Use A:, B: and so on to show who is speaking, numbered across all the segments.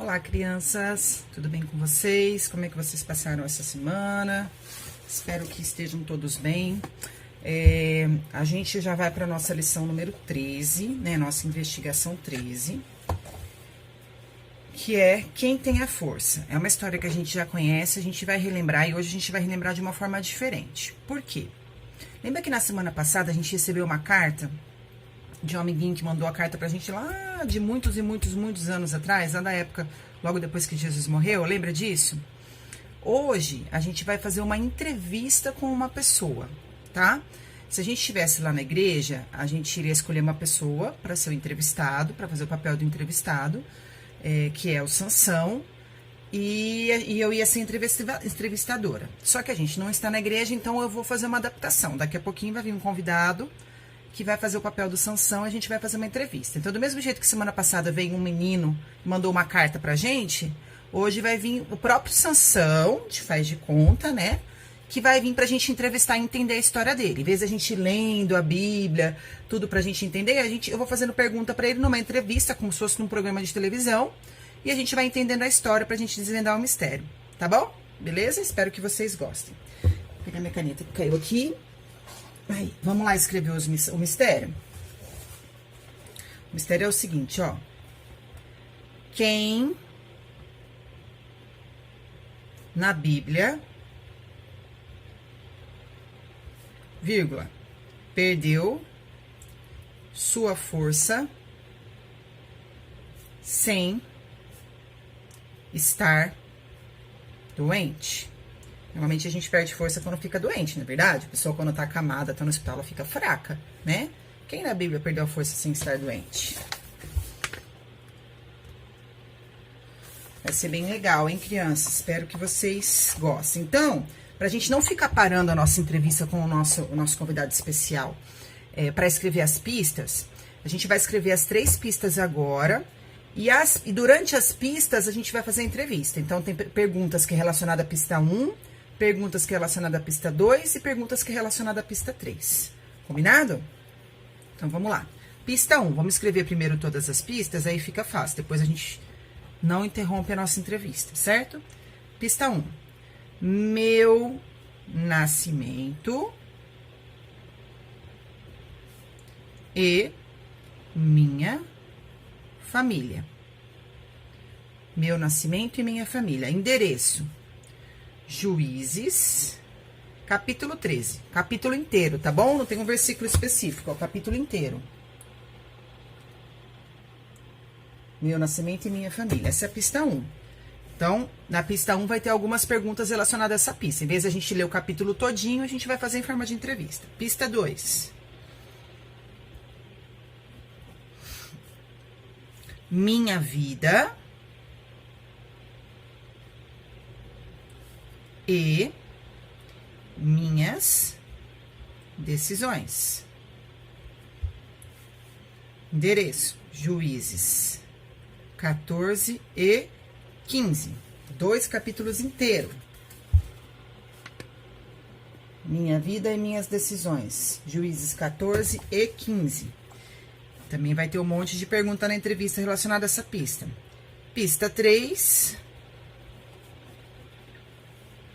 A: Olá, crianças, tudo bem com vocês? Como é que vocês passaram essa semana? Espero que estejam todos bem. A gente já vai para a nossa lição número 13, né? Nossa investigação 13, que é Quem Tem a Força. É uma história que a gente já conhece, a gente vai relembrar e hoje a gente vai relembrar de uma forma diferente. Por quê? Lembra que na semana passada a gente recebeu uma carta de um amiguinho que mandou a carta pra gente lá de muitos e muitos anos atrás, lá da época, logo depois que Jesus morreu, lembra disso? Hoje, a gente vai fazer uma entrevista com uma pessoa, tá? Se a gente estivesse lá na igreja, a gente iria escolher uma pessoa para ser o entrevistado, para fazer o papel do entrevistado, que é o Sansão, e eu ia ser entrevistadora. Só que a gente não está na igreja, então eu vou fazer uma adaptação. Daqui a pouquinho vai vir um convidado que vai fazer o papel do Sansão e a gente vai fazer uma entrevista. Então, do mesmo jeito que semana passada veio um menino e mandou uma carta pra gente, hoje vai vir o próprio Sansão, te faz de conta, né? Que vai vir pra gente entrevistar e entender a história dele. Em vez da gente lendo a Bíblia, tudo pra gente entender, eu vou fazendo pergunta pra ele numa entrevista, como se fosse num programa de televisão, e a gente vai entendendo a história pra gente desvendar o mistério, tá bom? Beleza? Espero que vocês gostem. Vou pegar minha caneta que caiu aqui. Aí, vamos lá escrever o mistério? O mistério é o seguinte, ó. Quem na Bíblia, vírgula, perdeu sua força sem estar doente? Normalmente a gente perde força quando fica doente, não é verdade? A pessoa quando tá acamada, tá no hospital, ela fica fraca, né? Quem na Bíblia perdeu a força sem estar doente? Vai ser bem legal, hein, crianças? Espero que vocês gostem. Então, pra gente não ficar parando a nossa entrevista com o nosso convidado especial para escrever as pistas, a gente vai escrever as 3 pistas agora. E durante as pistas a gente vai fazer a entrevista. Então, tem perguntas que é relacionada à pista 1, perguntas que é relacionada à pista 2 e perguntas que é relacionada à pista 3. Combinado? Então, vamos lá. Pista 1, vamos escrever primeiro todas as pistas, aí fica fácil. Depois a gente não interrompe a nossa entrevista, certo? Pista 1. Meu nascimento e minha família. Meu nascimento e minha família. Endereço: Juízes, capítulo 13. Capítulo inteiro, tá bom? Não tem um versículo específico, é o capítulo inteiro. Meu nascimento e minha família. Essa é a pista 1. Então, na pista 1 vai ter algumas perguntas relacionadas a essa pista. Em vez de a gente ler o capítulo todinho, a gente vai fazer em forma de entrevista. Pista 2. Minha vida e minhas decisões. Endereço: Juízes 14 e 15. 2 capítulos inteiros. Minha vida e minhas decisões. Juízes 14 e 15. Também vai ter um monte de pergunta na entrevista relacionada a essa pista. Pista 3.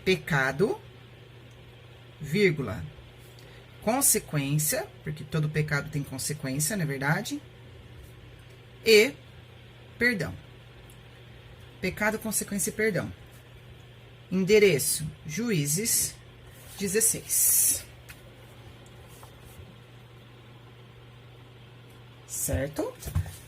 A: Pecado, vírgula, consequência, porque todo pecado tem consequência, não é verdade? E perdão. Pecado, consequência e perdão. Endereço: Juízes 16. Certo?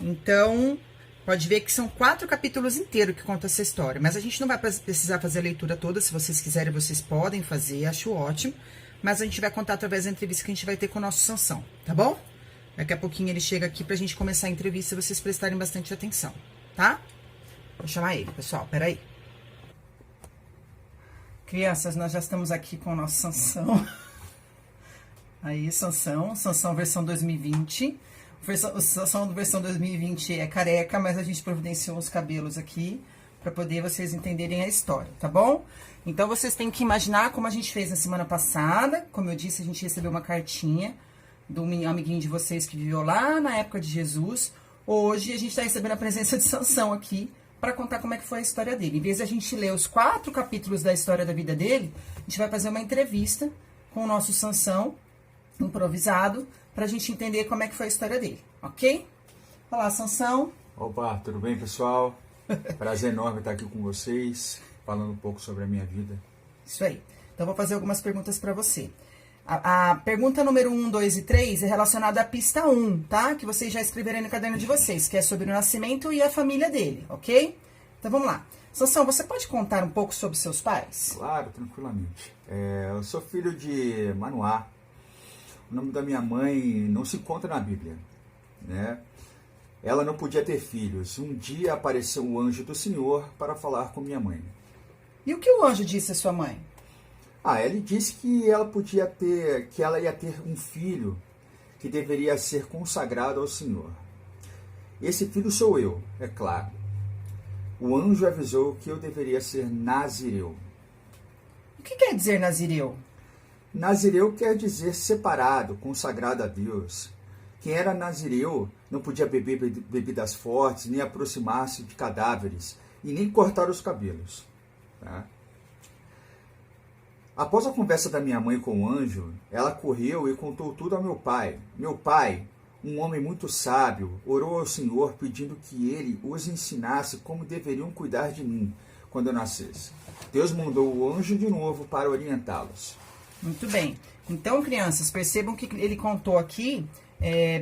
A: Então, pode ver que são 4 capítulos inteiros que contam essa história. Mas a gente não vai precisar fazer a leitura toda. Se vocês quiserem, vocês podem fazer. Acho ótimo. Mas a gente vai contar através da entrevista que a gente vai ter com o nosso Sansão. Tá bom? Daqui a pouquinho ele chega aqui pra gente começar a entrevista. E vocês prestarem bastante atenção. Tá? Vou chamar ele, pessoal. Peraí. Crianças, nós já estamos aqui com o nosso Sansão. Aí, Sansão. Sansão versão 2020. O Sansão versão 2020 é careca, mas a gente providenciou os cabelos aqui para poder vocês entenderem a história, tá bom? Então, vocês têm que imaginar como a gente fez na semana passada. Como eu disse, a gente recebeu uma cartinha do amiguinho de vocês que viveu lá na época de Jesus. Hoje, a gente está recebendo a presença de Sansão aqui para contar como é que foi a história dele. Em vez de a gente ler os 4 capítulos da história da vida dele, a gente vai fazer uma entrevista com o nosso Sansão, improvisado, pra gente entender como é que foi a história dele, ok? Olá, Sansão.
B: Opa, tudo bem, pessoal? Prazer enorme estar aqui com vocês, falando um pouco sobre a minha vida.
A: Isso aí. Então, vou fazer algumas perguntas para você. A pergunta número 1, 2 e 3 é relacionada à pista 1, tá? Que vocês já escreveram no caderno de vocês, que é sobre o nascimento e a família dele, ok? Então, vamos lá. Sansão, você pode contar um pouco sobre seus pais?
B: Claro, tranquilamente. Eu sou filho de Manoá. O nome da minha mãe não se encontra na Bíblia, né? Ela não podia ter filhos. Um dia apareceu um anjo do Senhor para falar com minha mãe.
A: E o que o anjo disse à sua mãe?
B: Ele disse que ela ia ter um filho que deveria ser consagrado ao Senhor. Esse filho sou eu, é claro. O anjo avisou que eu deveria ser nazireu.
A: O que quer dizer nazireu?
B: Nazireu quer dizer separado, consagrado a Deus. Quem era nazireu não podia beber bebidas fortes, nem aproximar-se de cadáveres e nem cortar os cabelos. Tá? Após a conversa da minha mãe com o anjo, ela correu e contou tudo ao meu pai. Meu pai, um homem muito sábio, orou ao Senhor pedindo que ele os ensinasse como deveriam cuidar de mim quando eu nascesse. Deus mandou o anjo de novo para orientá-los.
A: Muito bem. Então, crianças, percebam que ele contou aqui,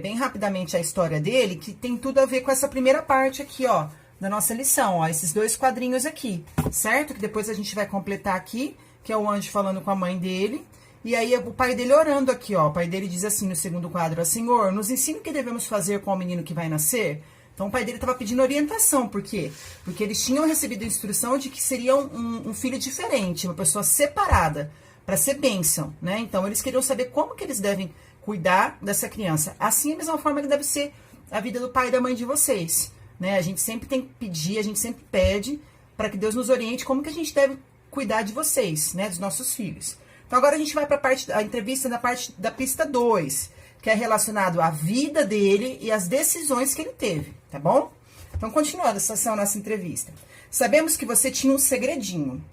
A: bem rapidamente, a história dele, que tem tudo a ver com essa primeira parte aqui, ó, da nossa lição, ó, esses 2 quadrinhos aqui, certo? Que depois a gente vai completar aqui, que é o anjo falando com a mãe dele, e aí o pai dele orando aqui, ó. O pai dele diz assim no segundo quadro, ó, Senhor, nos ensina o que devemos fazer com o menino que vai nascer. Então o pai dele estava pedindo orientação, por quê? Porque eles tinham recebido a instrução de que seria um filho diferente, uma pessoa separada, para ser bênção, né? Então eles queriam saber como que eles devem cuidar dessa criança. Assim, da mesma forma que deve ser a vida do pai e da mãe de vocês, né? A gente sempre tem que pedir, a gente sempre pede para que Deus nos oriente como que a gente deve cuidar de vocês, né, dos nossos filhos. Então agora a gente vai para a entrevista na parte da pista 2, que é relacionado à vida dele e às decisões que ele teve, tá bom? Então continuando essa nossa entrevista. Sabemos que você tinha um segredinho.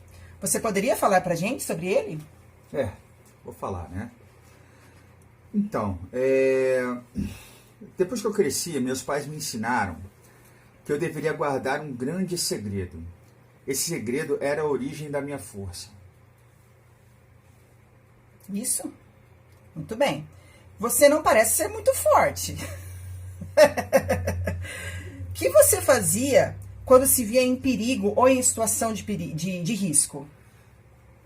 A: Você poderia falar pra gente sobre ele?
B: Vou falar, né? Então, depois que eu cresci, meus pais me ensinaram que eu deveria guardar um grande segredo. Esse segredo era a origem da minha força.
A: Isso. Muito bem. Você não parece ser muito forte. O que você fazia quando se via em perigo ou em situação de risco?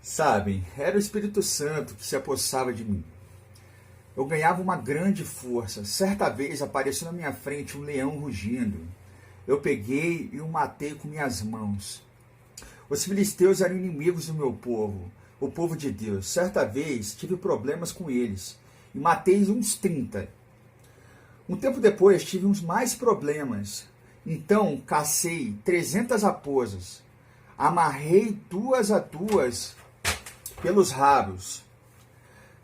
B: Sabem, era o Espírito Santo que se apossava de mim. Eu ganhava uma grande força. Certa vez apareceu na minha frente um leão rugindo. Eu peguei e o matei com minhas mãos. Os filisteus eram inimigos do meu povo, o povo de Deus. Certa vez tive problemas com eles e matei uns 30. Um tempo depois tive uns mais problemas. Então cacei 300 raposas, amarrei 2 a 2 pelos rabos.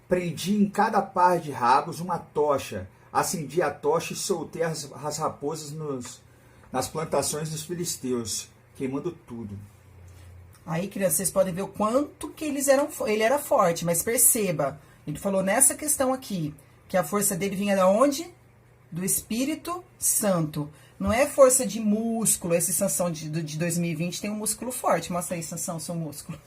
B: Prendi em cada par de rabos uma tocha, acendi a tocha e soltei as raposas nas plantações dos filisteus, queimando tudo.
A: Aí, crianças, vocês podem ver o quanto que ele era forte, mas perceba, ele falou nessa questão aqui, que a força dele vinha de onde? Do Espírito Santo. Não é força de músculo, esse Sansão de 2020 tem um músculo forte. Mostra aí, Sansão, seu músculo.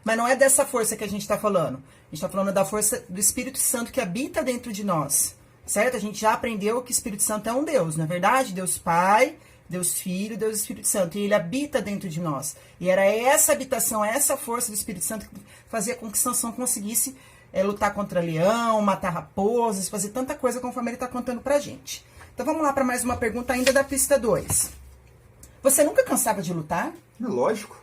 A: Mas não é dessa força que a gente está falando. A gente está falando da força do Espírito Santo que habita dentro de nós, certo? A gente já aprendeu que o Espírito Santo é um Deus, não é verdade? Deus Pai, Deus Filho, Deus Espírito Santo. E ele habita dentro de nós. E era essa habitação, essa força do Espírito Santo que fazia com que Sansão conseguisse lutar contra leão, matar raposas, fazer tanta coisa conforme ele está contando pra gente. Então vamos lá para mais uma pergunta ainda da pista 2. Você nunca cansava de lutar?
B: É lógico.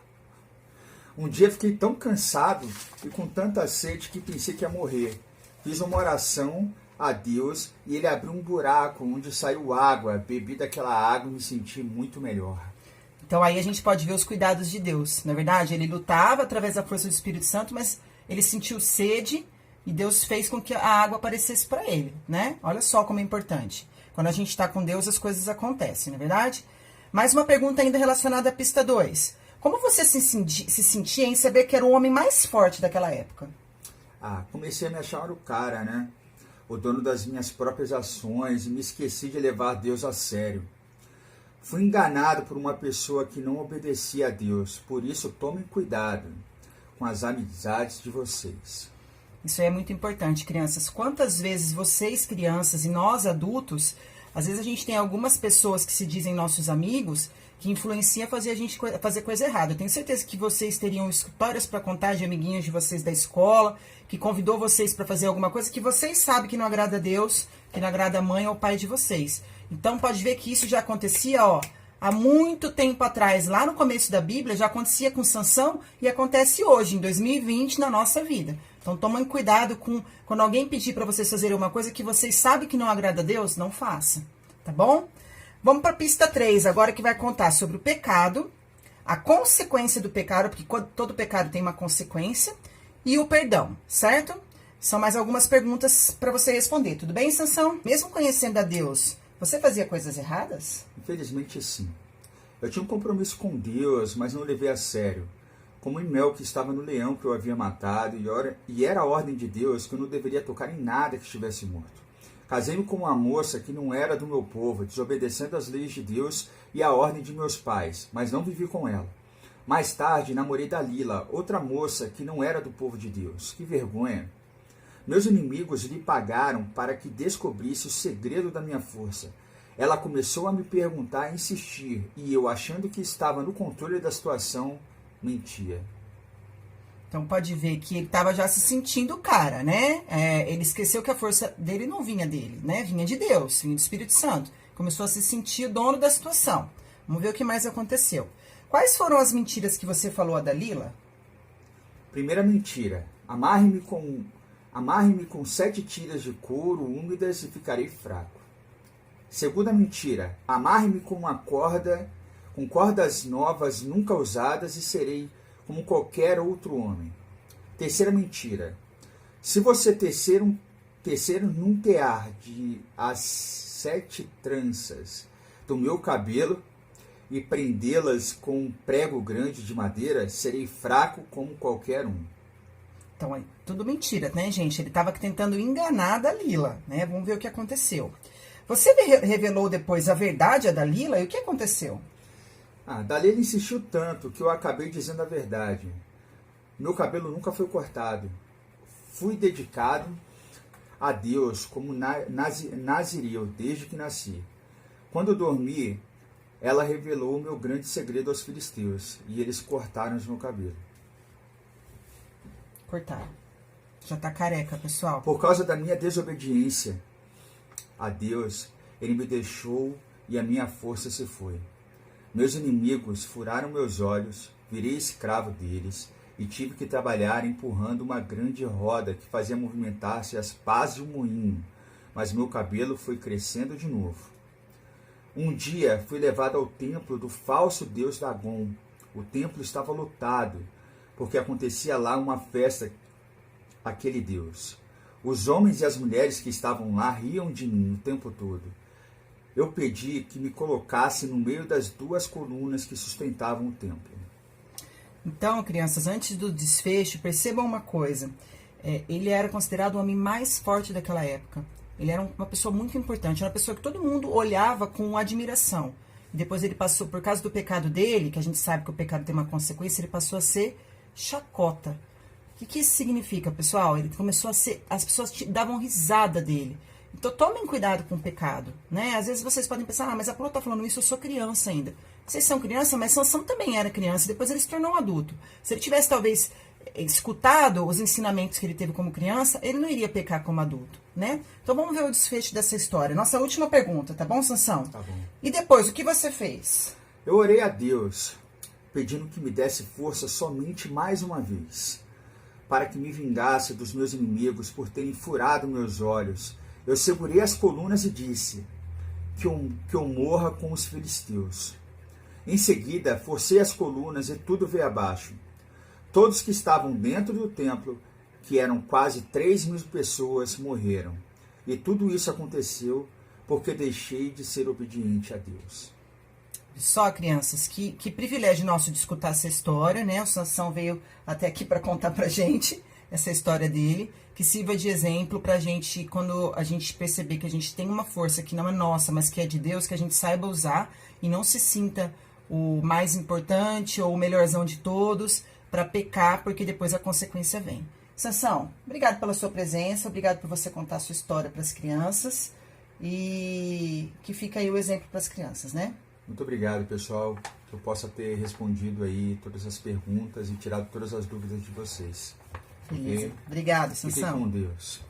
B: Um dia fiquei tão cansado e com tanta sede que pensei que ia morrer. Fiz uma oração a Deus e ele abriu um buraco onde saiu água. Bebi daquela água e me senti muito melhor.
A: Então aí a gente pode ver os cuidados de Deus. Na verdade, ele lutava através da força do Espírito Santo, mas ele sentiu sede e Deus fez com que a água aparecesse para ele, né? Olha só como é importante. Quando a gente está com Deus, as coisas acontecem, não é verdade? Mais uma pergunta ainda relacionada à pista 2. Como você se sentia em saber que era o homem mais forte daquela época?
B: Comecei a me achar o cara, né? O dono das minhas próprias ações e me esqueci de levar Deus a sério. Fui enganado por uma pessoa que não obedecia a Deus, por isso tomem cuidado com as amizades de vocês.
A: Isso é muito importante, crianças. Quantas vezes vocês, crianças, e nós, adultos, às vezes a gente tem algumas pessoas que se dizem nossos amigos, que influenciam a fazer a gente fazer coisa errada. Eu tenho certeza que vocês teriam histórias para contar de amiguinhos de vocês da escola, que convidou vocês para fazer alguma coisa que vocês sabem que não agrada a Deus, que não agrada a mãe ou o pai de vocês. Então, pode ver que isso já acontecia, há muito tempo atrás, lá no começo da Bíblia, já acontecia com Sansão e acontece hoje, em 2020, na nossa vida. Então, tomem cuidado com quando alguém pedir para vocês fazerem uma coisa que vocês sabem que não agrada a Deus, não faça, tá bom? Vamos para a pista 3, agora que vai contar sobre o pecado, a consequência do pecado, porque todo pecado tem uma consequência, e o perdão, certo? São mais algumas perguntas para você responder, tudo bem, Sansão? Mesmo conhecendo a Deus, você fazia coisas erradas?
B: Infelizmente, sim. Eu tinha um compromisso com Deus, mas não levei a sério. Como Mel, que estava no leão que eu havia matado, e era a ordem de Deus que eu não deveria tocar em nada que estivesse morto. Casei-me com uma moça que não era do meu povo, desobedecendo as leis de Deus e a ordem de meus pais, mas não vivi com ela. Mais tarde, namorei Dalila, outra moça que não era do povo de Deus. Que vergonha! Meus inimigos lhe pagaram para que descobrisse o segredo da minha força. Ela começou a me perguntar e insistir, e eu, achando que estava no controle da situação, mentia.
A: Então pode ver que ele estava já se sentindo o cara, né? Ele esqueceu que a força dele não vinha dele, né? Vinha de Deus, vinha do Espírito Santo. Começou a se sentir o dono da situação. Vamos ver o que mais aconteceu. Quais foram as mentiras que você falou a Dalila?
B: Primeira mentira. Amarre-me com 7 tiras de couro úmidas e ficarei fraco. Segunda mentira. Amarre-me com cordas novas nunca usadas e serei como qualquer outro homem. Terceira mentira. Se você tecer num tear de as 7 tranças do meu cabelo e prendê-las com um prego grande de madeira, serei fraco como qualquer um.
A: Então, é tudo mentira, né, gente? Ele estava tentando enganar a Dalila, né? Vamos ver o que aconteceu. Você revelou depois a verdade a Dalila e o que aconteceu?
B: Dalila insistiu tanto que eu acabei dizendo a verdade. Meu cabelo nunca foi cortado. Fui dedicado a Deus como nazireu desde que nasci. Quando dormi, ela revelou o meu grande segredo aos filisteus e eles cortaram o meu cabelo.
A: Cortaram. Já tá careca, pessoal.
B: Por causa da minha desobediência a Deus, ele me deixou e a minha força se foi. Meus inimigos furaram meus olhos, virei escravo deles e tive que trabalhar empurrando uma grande roda que fazia movimentar-se as pás de um moinho, mas meu cabelo foi crescendo de novo. Um dia fui levado ao templo do falso deus Dagon. O templo estava lotado, porque acontecia lá uma festa àquele deus. Os homens e as mulheres que estavam lá riam de mim o tempo todo. Eu pedi que me colocasse no meio das 2 colunas que sustentavam o templo.
A: Então, crianças, antes do desfecho, percebam uma coisa. Ele era considerado o homem mais forte daquela época. Ele era uma pessoa muito importante, era uma pessoa que todo mundo olhava com admiração. Depois ele passou, por causa do pecado dele, que a gente sabe que o pecado tem uma consequência, ele passou a ser chacota. O que isso significa, pessoal? Ele começou a ser... As pessoas davam risada dele. Então, tomem cuidado com o pecado, né? Às vezes vocês podem pensar, mas a Paula tá falando isso, eu sou criança ainda. Vocês são criança, mas Sansão também era criança, depois ele se tornou um adulto. Se ele tivesse, talvez, escutado os ensinamentos que ele teve como criança, ele não iria pecar como adulto, né? Então, vamos ver o desfecho dessa história. Nossa última pergunta, tá bom, Sansão?
B: Tá bom.
A: E depois, o que você fez?
B: Eu orei a Deus, pedindo que me desse força somente mais uma vez, para que me vingasse dos meus inimigos por terem furado meus olhos. Eu segurei as colunas e disse que eu morra com os filisteus. Em seguida, forcei as colunas e tudo veio abaixo. Todos que estavam dentro do templo, que eram quase 3.000 pessoas, morreram. E tudo isso aconteceu porque deixei de ser obediente a Deus.
A: Só, crianças, que privilégio nosso de escutar essa história, né? O Sansão veio até aqui para contar pra gente essa história dele, que sirva de exemplo pra gente, quando a gente perceber que a gente tem uma força que não é nossa, mas que é de Deus, que a gente saiba usar e não se sinta o mais importante ou o melhorzão de todos para pecar, porque depois a consequência vem. Sansão, obrigado pela sua presença, obrigado por você contar a sua história para as crianças e que fica aí o exemplo para as crianças, né?
B: Muito obrigado, pessoal, que eu possa ter respondido aí todas as perguntas e tirado todas as dúvidas de vocês.
A: Beleza. Obrigada, Sansão.
B: Fiquem com Deus.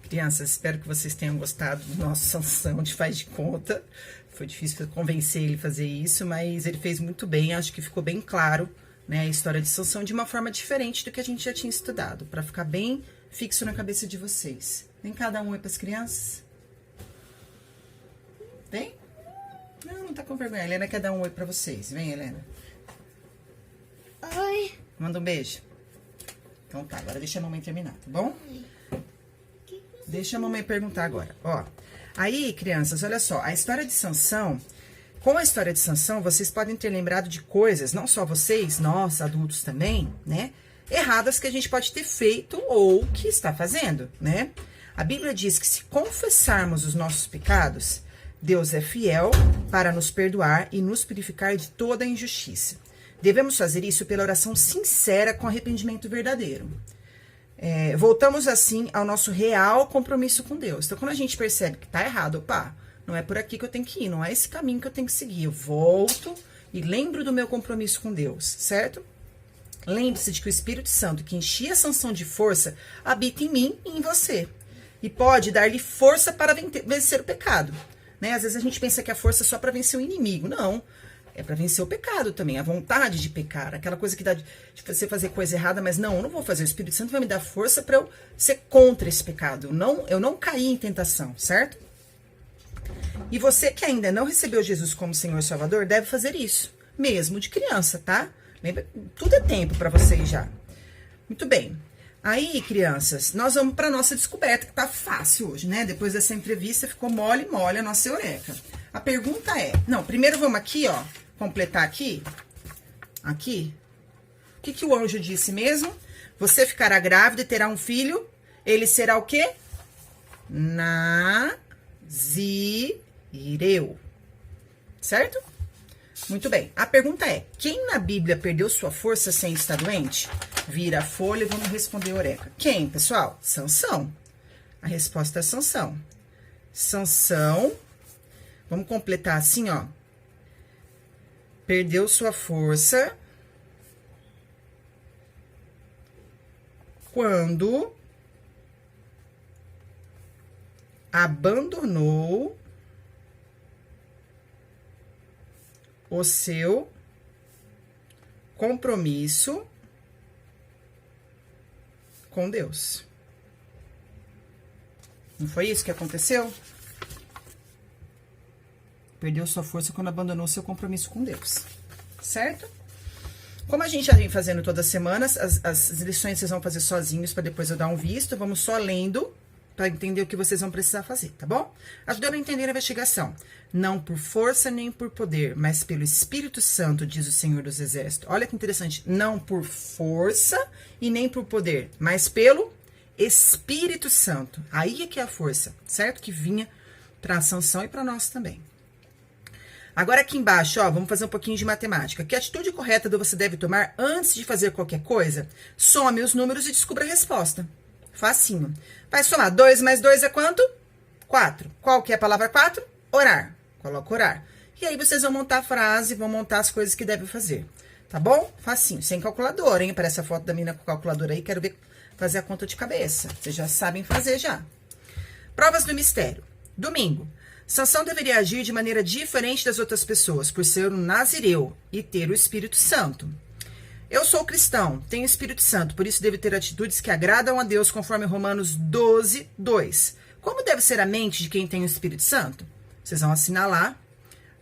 A: Crianças, espero que vocês tenham gostado do nosso Sansão de faz de conta. Foi difícil convencer ele a fazer isso, mas ele fez muito bem. Acho que ficou bem claro, né, a história de Sansão de uma forma diferente do que a gente já tinha estudado, para ficar bem fixo na cabeça de vocês. Vem cada um aí para as crianças. Vem? Não tá com vergonha. A Helena quer dar um oi para vocês. Vem, Helena.
C: Oi.
A: Manda um beijo. Então tá, agora deixa a mamãe terminar, tá bom? Deixa a mamãe perguntar agora. Ó, aí, crianças, olha só. A história de Sansão, com a história de Sansão, vocês podem ter lembrado de coisas, não só vocês, nós, adultos também, né? Erradas que a gente pode ter feito ou que está fazendo, né? A Bíblia diz que se confessarmos os nossos pecados, Deus é fiel para nos perdoar e nos purificar de toda a injustiça. Devemos fazer isso pela oração sincera com arrependimento verdadeiro. Voltamos assim ao nosso real compromisso com Deus. Então, quando a gente percebe que tá errado, opa, não é por aqui que eu tenho que ir, não é esse caminho que eu tenho que seguir. Eu volto e lembro do meu compromisso com Deus, certo? Lembre-se de que o Espírito Santo, que enchia Sansão de força, habita em mim e em você. E pode dar-lhe força para vencer o pecado. Né? Às vezes a gente pensa que a força é só para vencer o inimigo. Não. É para vencer o pecado também, a vontade de pecar, aquela coisa que dá de você fazer coisa errada, mas não, eu não vou fazer. O Espírito Santo vai me dar força para eu ser contra esse pecado. Eu não cair em tentação, certo? E você que ainda não recebeu Jesus como Senhor e Salvador, deve fazer isso, mesmo de criança, tá? Lembra? Tudo é tempo para vocês já. Muito bem. Aí, crianças, nós vamos para nossa descoberta, que tá fácil hoje, né? Depois dessa entrevista, ficou mole a nossa eureka. A pergunta é... Não, primeiro vamos aqui, ó, completar aqui. Aqui. O que o anjo disse mesmo? Você ficará grávida e terá um filho. Ele será o quê? Nazireu. Certo? Muito bem. A pergunta é, quem na Bíblia perdeu sua força sem estar doente? Vira a folha e vamos responder eureka. Quem, pessoal? Sansão. A resposta é Sansão. Sansão, vamos completar assim, ó. Perdeu sua força quando abandonou o seu compromisso com Deus. Não foi isso que aconteceu? Perdeu sua força quando abandonou seu compromisso com Deus. Certo? Como a gente já vem fazendo todas as semanas, as lições vocês vão fazer sozinhos para depois eu dar um visto. Vamos só lendo para entender o que vocês vão precisar fazer, tá bom? Ajudando a entender a investigação. Não por força nem por poder, mas pelo Espírito Santo, diz o Senhor dos Exércitos. Olha que interessante. Não por força e nem por poder, mas pelo Espírito Santo. Aí é que é a força, certo? Que vinha para a Sansão e para nós também. Agora aqui embaixo, ó, vamos fazer um pouquinho de matemática. Que atitude correta você deve tomar antes de fazer qualquer coisa? Some os números e descubra a resposta. Facinho. Vai somar. 2 mais 2 é quanto? 4. Qual que é a palavra 4? Orar. Coloca orar. E aí vocês vão montar a frase, vão montar as coisas que devem fazer. Tá bom? Facinho. Sem calculadora, hein? Aparece a foto da menina com calculadora aí. Quero ver fazer a conta de cabeça. Vocês já sabem fazer já. Provas do mistério. Domingo. Sansão deveria agir de maneira diferente das outras pessoas, por ser um nazireu e ter o Espírito Santo. Eu sou cristão, tenho o Espírito Santo, por isso devo ter atitudes que agradam a Deus, conforme Romanos 12, 2. Como deve ser a mente de quem tem o Espírito Santo? Vocês vão assinalar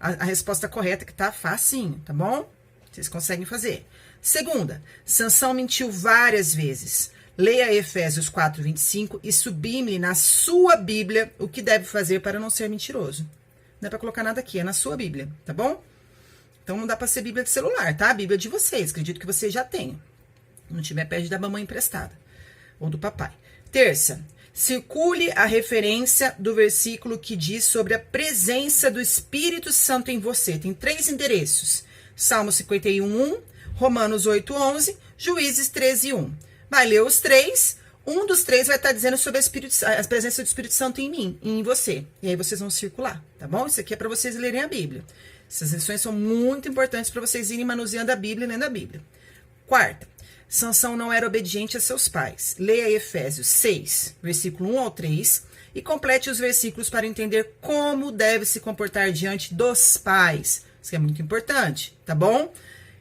A: a resposta correta, que tá facinho, tá bom? Vocês conseguem fazer. Segunda, Sansão mentiu várias vezes. Leia Efésios 4, 25 e sublime na sua Bíblia o que deve fazer para não ser mentiroso. Não é pra colocar nada aqui, é na sua Bíblia, tá bom? Então não dá pra ser Bíblia de celular, tá? A Bíblia é de vocês, acredito que vocês já tenham. Se não tiver, pede da mamãe emprestada. Ou do papai. Terça, circule a referência do versículo que diz sobre a presença do Espírito Santo em você. Tem 3 endereços. Salmo 51:1, Romanos 8:11, Juízes 13:1. Vai ler os 3. Um dos 3 vai estar dizendo sobre a presença do Espírito Santo em mim e em você. E aí vocês vão circular, tá bom? Isso aqui é para vocês lerem a Bíblia. Essas lições são muito importantes para vocês irem manuseando a Bíblia e lendo a Bíblia. Quarta, Sansão não era obediente a seus pais. Leia Efésios 6, versículo 1 ao 3, e complete os versículos para entender como deve se comportar diante dos pais. Isso é muito importante, tá bom?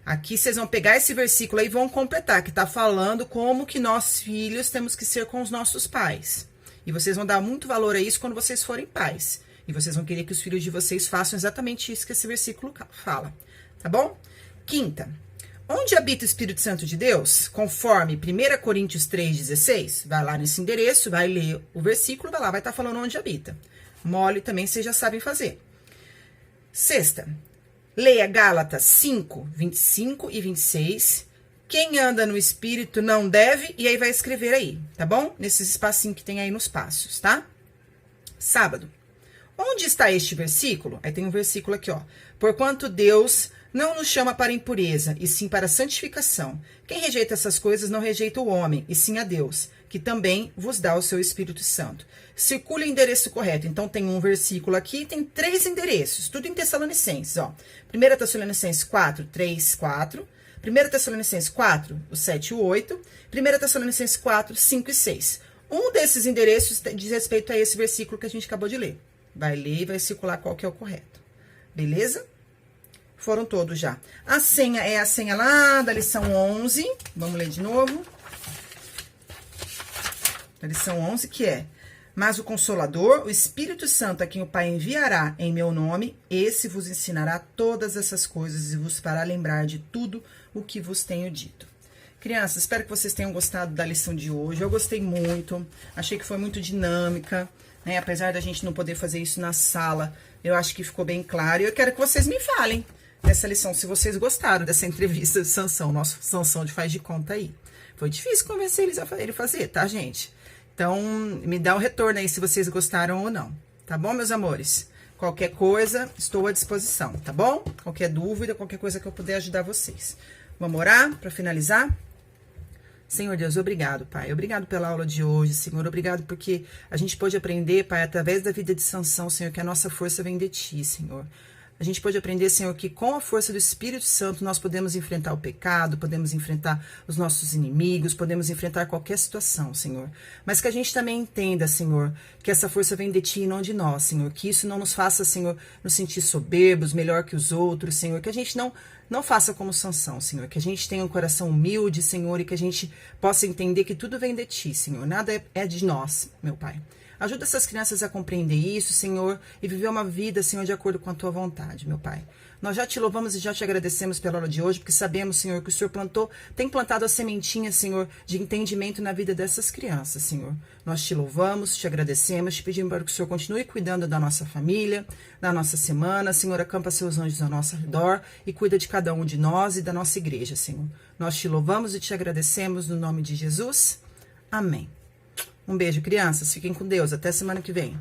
A: Aqui vocês vão pegar esse versículo aí e vão completar, que está falando como que nós filhos temos que ser com os nossos pais. E vocês vão dar muito valor a isso quando vocês forem pais. E vocês vão querer que os filhos de vocês façam exatamente isso que esse versículo fala, tá bom? Quinta, onde habita o Espírito Santo de Deus? Conforme 1 Coríntios 3,16, vai lá nesse endereço, vai ler o versículo, vai lá, vai estar falando onde habita. Mole também vocês já sabem fazer. Sexta, leia Gálatas 5, 25 e 26. Quem anda no Espírito não deve, e aí vai escrever aí, tá bom? Nesses espacinhos que tem aí nos passos, tá? Sábado. Onde está este versículo? Aí tem um versículo aqui, ó. Porquanto Deus não nos chama para impureza, e sim para santificação. Quem rejeita essas coisas não rejeita o homem, e sim a Deus, que também vos dá o seu Espírito Santo. Circule o endereço correto. Então, tem um versículo aqui, tem 3 endereços, tudo em Tessalonicenses, ó. 1 Tessalonicenses 4, 3, 4. 1 Tessalonicenses 4, o 7 e o 8. 1 Tessalonicenses 4, 5 e 6. Um desses endereços diz respeito a esse versículo que a gente acabou de ler. Vai ler e vai circular qual que é o correto. Beleza? Foram todos já. A senha é a senha lá da lição 11. Vamos ler de novo. Da lição 11, que é: mas o Consolador, o Espírito Santo, a quem o Pai enviará em meu nome, esse vos ensinará todas essas coisas e vos fará lembrar de tudo o que vos tenho dito. Crianças, espero que vocês tenham gostado da lição de hoje. Eu gostei muito. Achei que foi muito dinâmica, né? Apesar da gente não poder fazer isso na sala, eu acho que ficou bem claro. E eu quero que vocês me falem dessa lição, se vocês gostaram dessa entrevista de Sansão, nosso Sansão de faz de conta aí. Foi difícil convencer ele a fazer, tá, gente? Então, me dá um retorno aí se vocês gostaram ou não. Tá bom, meus amores? Qualquer coisa, estou à disposição, tá bom? Qualquer dúvida, qualquer coisa que eu puder ajudar vocês. Vamos orar para finalizar? Senhor Deus, obrigado, Pai. Obrigado pela aula de hoje, Senhor. Obrigado porque a gente pôde aprender, Pai, através da vida de Sansão, Senhor, que a nossa força vem de Ti, Senhor. A gente pode aprender, Senhor, que com a força do Espírito Santo nós podemos enfrentar o pecado, podemos enfrentar os nossos inimigos, podemos enfrentar qualquer situação, Senhor. Mas que a gente também entenda, Senhor, que essa força vem de Ti e não de nós, Senhor. Que isso não nos faça, Senhor, nos sentir soberbos, melhor que os outros, Senhor. Que a gente não faça como Sansão, Senhor. Que a gente tenha um coração humilde, Senhor, e que a gente possa entender que tudo vem de Ti, Senhor. Nada é de nós, meu Pai. Ajuda essas crianças a compreender isso, Senhor, e viver uma vida, Senhor, de acordo com a Tua vontade, meu Pai. Nós já Te louvamos e já Te agradecemos pela hora de hoje, porque sabemos, Senhor, que o Senhor tem plantado a sementinha, Senhor, de entendimento na vida dessas crianças, Senhor. Nós Te louvamos, Te agradecemos, Te pedimos para que o Senhor continue cuidando da nossa família, da nossa semana, Senhor, acampa Seus anjos ao nosso redor e cuida de cada um de nós e da nossa igreja, Senhor. Nós Te louvamos e Te agradecemos no nome de Jesus. Amém. Um beijo, crianças. Fiquem com Deus. Até semana que vem.